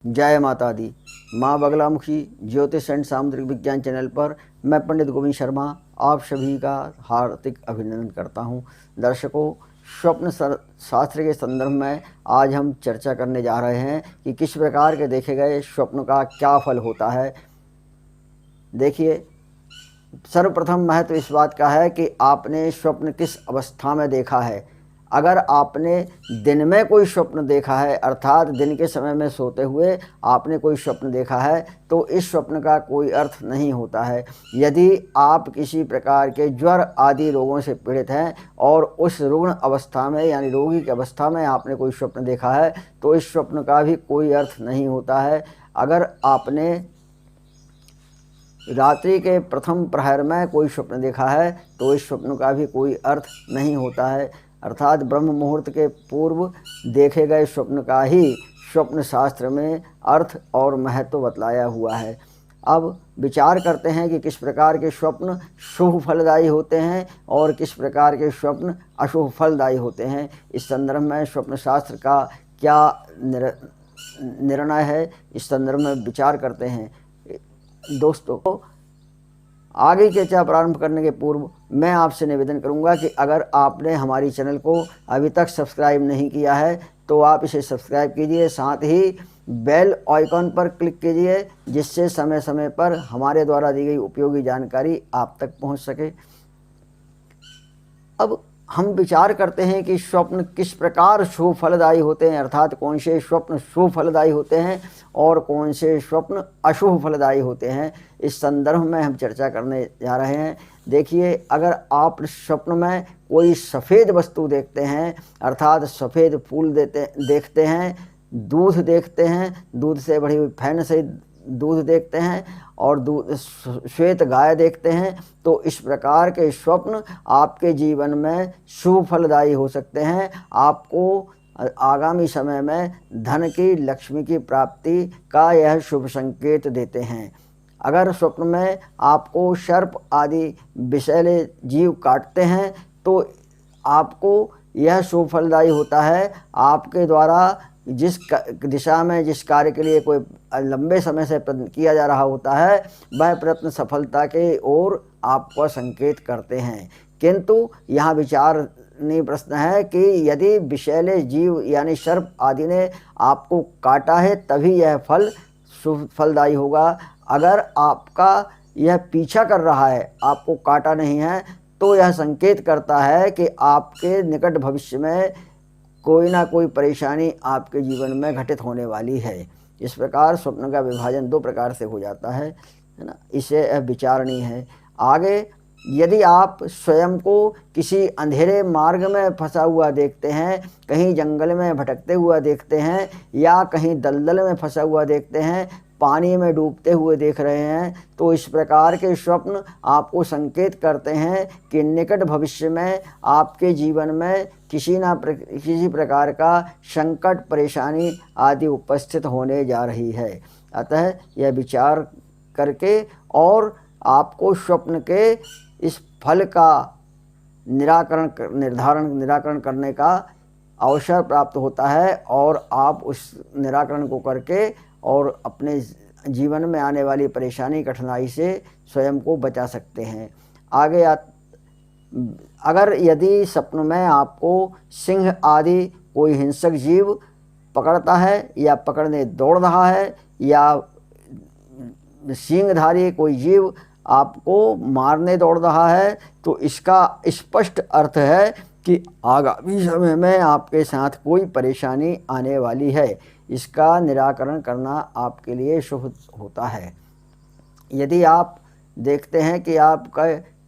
जय माता दी। माँ बगलामुखी ज्योतिष एंड सामुद्रिक विज्ञान चैनल पर मैं पंडित गोविंद शर्मा आप सभी का हार्दिक अभिनंदन करता हूँ। दर्शकों, स्वप्न शास्त्र के संदर्भ में आज हम चर्चा करने जा रहे हैं कि किस प्रकार के देखे गए स्वप्न का क्या फल होता है। देखिए, सर्वप्रथम महत्व इस बात का है कि आपने स्वप्न किस अवस्था में देखा है। अगर आपने दिन में कोई स्वप्न देखा है, अर्थात दिन के समय में सोते हुए आपने कोई स्वप्न देखा है, तो इस स्वप्न का कोई अर्थ नहीं होता है। यदि आप किसी प्रकार के ज्वर आदि रोगों से पीड़ित हैं और उस रुग्ण अवस्था में यानी रोगी की अवस्था में आपने कोई स्वप्न देखा है, तो इस स्वप्न का भी कोई अर्थ नहीं होता है। अगर आपने रात्रि के प्रथम प्रहर में कोई स्वप्न देखा है, तो इस स्वप्न का भी कोई अर्थ नहीं होता है। अर्थात ब्रह्म मुहूर्त के पूर्व देखे गए स्वप्न का ही स्वप्न शास्त्र में अर्थ और महत्व बतलाया हुआ है। अब विचार करते हैं कि किस प्रकार के स्वप्न शुभ फलदायी होते हैं और किस प्रकार के स्वप्न अशुभ फलदायी होते हैं। इस संदर्भ में स्वप्न शास्त्र का क्या निर्णय है, इस संदर्भ में विचार करते हैं। दोस्तों, आगे चर्चा प्रारंभ करने के पूर्व मैं आपसे निवेदन करूंगा कि अगर आपने हमारी चैनल को अभी तक सब्सक्राइब नहीं किया है तो आप इसे सब्सक्राइब कीजिए, साथ ही बेल आइकॉन पर क्लिक कीजिए, जिससे समय समय पर हमारे द्वारा दी गई उपयोगी जानकारी आप तक पहुंच सके। अब हम विचार करते हैं कि स्वप्न किस प्रकार शुभ फलदायी होते हैं, अर्थात कौन से स्वप्न शुभ फलदायी होते हैं और कौन से स्वप्न अशुभ फलदायी होते हैं। इस संदर्भ में हम चर्चा करने जा रहे हैं। देखिए, अगर आप स्वप्न में कोई सफ़ेद वस्तु देखते हैं, अर्थात सफ़ेद फूल देखते हैं, दूध देखते हैं, दूध से भरी हुई फैन से दूध देखते हैं और दूध श्वेत गाय देखते हैं, तो इस प्रकार के स्वप्न आपके जीवन में शुभ फलदायी हो सकते हैं। आपको आगामी समय में धन की, लक्ष्मी की प्राप्ति का यह शुभ संकेत देते हैं। अगर स्वप्न में आपको सर्प आदि विषैले जीव काटते हैं तो आपको यह शुभ फलदायी होता है। आपके द्वारा जिस दिशा में जिस कार्य के लिए कोई लंबे समय से प्रयत्न किया जा रहा होता है, वह प्रयत्न सफलता के ओर आपको संकेत करते हैं। किंतु यहाँ विचारणीय प्रश्न है कि यदि विषैले जीव यानी सर्प आदि ने आपको काटा है तभी यह फल शुभ फलदायी होगा। अगर आपका यह पीछा कर रहा है, आपको काटा नहीं है, तो यह संकेत करता है कि आपके निकट भविष्य में कोई ना कोई परेशानी आपके जीवन में घटित होने वाली है। इस प्रकार स्वप्न का विभाजन दो प्रकार से हो जाता है ना। इसे विचारणीय है। आगे, यदि आप स्वयं को किसी अंधेरे मार्ग में फंसा हुआ देखते हैं, कहीं जंगल में भटकते हुआ देखते हैं या कहीं दलदल में फंसा हुआ देखते हैं, पानी में डूबते हुए देख रहे हैं, तो इस प्रकार के स्वप्न आपको संकेत करते हैं कि निकट भविष्य में आपके जीवन में किसी प्रकार का संकट, परेशानी आदि उपस्थित होने जा रही है। अतः यह विचार करके और आपको स्वप्न के इस फल का निराकरण करने का अवसर प्राप्त होता है और आप उस निराकरण को करके और अपने जीवन में आने वाली परेशानी, कठिनाई से स्वयं को बचा सकते हैं। आगे अगर यदि स्वप्न में आपको सिंह आदि कोई हिंसक जीव पकड़ता है या पकड़ने दौड़ रहा है या सींगधारी कोई जीव आपको मारने दौड़ रहा है, तो इसका स्पष्ट अर्थ है कि आगामी समय में आपके साथ कोई परेशानी आने वाली है। इसका निराकरण करना आपके लिए शुभ होता है। यदि आप देखते हैं कि आपका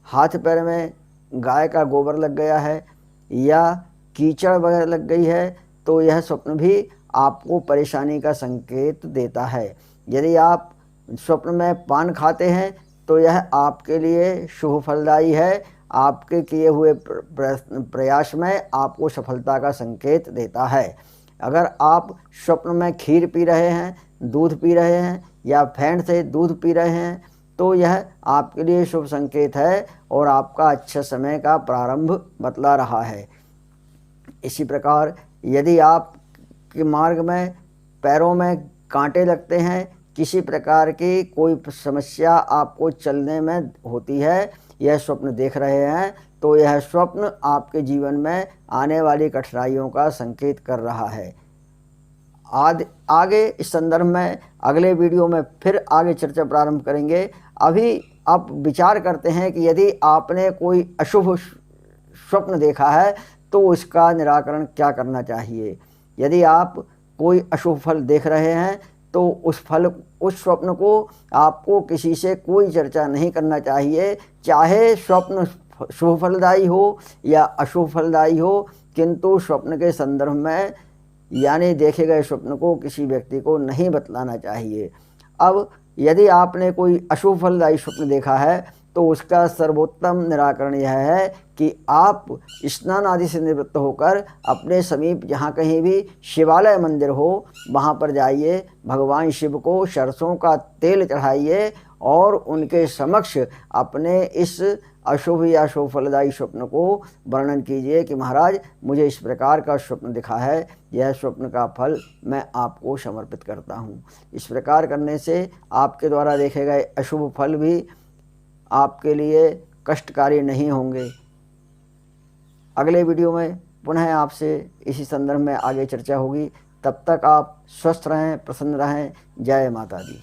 हाथ पैर में गाय का गोबर लग गया है या कीचड़ वगैरह लग गई है, तो यह स्वप्न भी आपको परेशानी का संकेत देता है। यदि आप स्वप्न में पान खाते हैं तो यह आपके लिए शुभ फलदायी है। आपके किए हुए प्रयास में आपको सफलता का संकेत देता है। अगर आप स्वप्न में खीर पी रहे हैं, दूध पी रहे हैं या फेंट से दूध पी रहे हैं, तो यह आपके लिए शुभ संकेत है और आपका अच्छा समय का प्रारंभ बतला रहा है। इसी प्रकार यदि आप के मार्ग में पैरों में कांटे लगते हैं, किसी प्रकार की कोई समस्या आपको चलने में होती है, यह स्वप्न देख रहे हैं तो यह स्वप्न आपके जीवन में आने वाली कठिनाइयों का संकेत कर रहा है। आगे इस संदर्भ में अगले वीडियो में फिर आगे चर्चा प्रारंभ करेंगे। अभी आप विचार करते हैं कि यदि आपने कोई अशुभ स्वप्न देखा है तो इसका निराकरण क्या करना चाहिए। यदि आप कोई अशुभ फल देख रहे हैं तो उस स्वप्न को आपको किसी से कोई चर्चा नहीं करना चाहिए, चाहे स्वप्न शुभ फलदायी हो या अशुभ फलदायी हो, किंतु स्वप्न के संदर्भ में यानी देखे गए स्वप्न को किसी व्यक्ति को नहीं बतलाना चाहिए। अब यदि आपने कोई अशुभ फलदायी स्वप्न देखा है तो उसका सर्वोत्तम निराकरण यह है कि आप स्नान आदि से निवृत्त होकर अपने समीप जहाँ कहीं भी शिवालय मंदिर हो वहाँ पर जाइए, भगवान शिव को सरसों का तेल चढ़ाइए और उनके समक्ष अपने इस अशुभ या शुभ फलदायी स्वप्न को वर्णन कीजिए कि महाराज मुझे इस प्रकार का स्वप्न दिखा है, यह स्वप्न का फल मैं आपको समर्पित करता हूँ। इस प्रकार करने से आपके द्वारा देखे गए अशुभ फल भी आपके लिए कष्टकारी नहीं होंगे। अगले वीडियो में पुनः आपसे इसी संदर्भ में आगे चर्चा होगी। तब तक आप स्वस्थ रहें, प्रसन्न रहें। जय माता दी।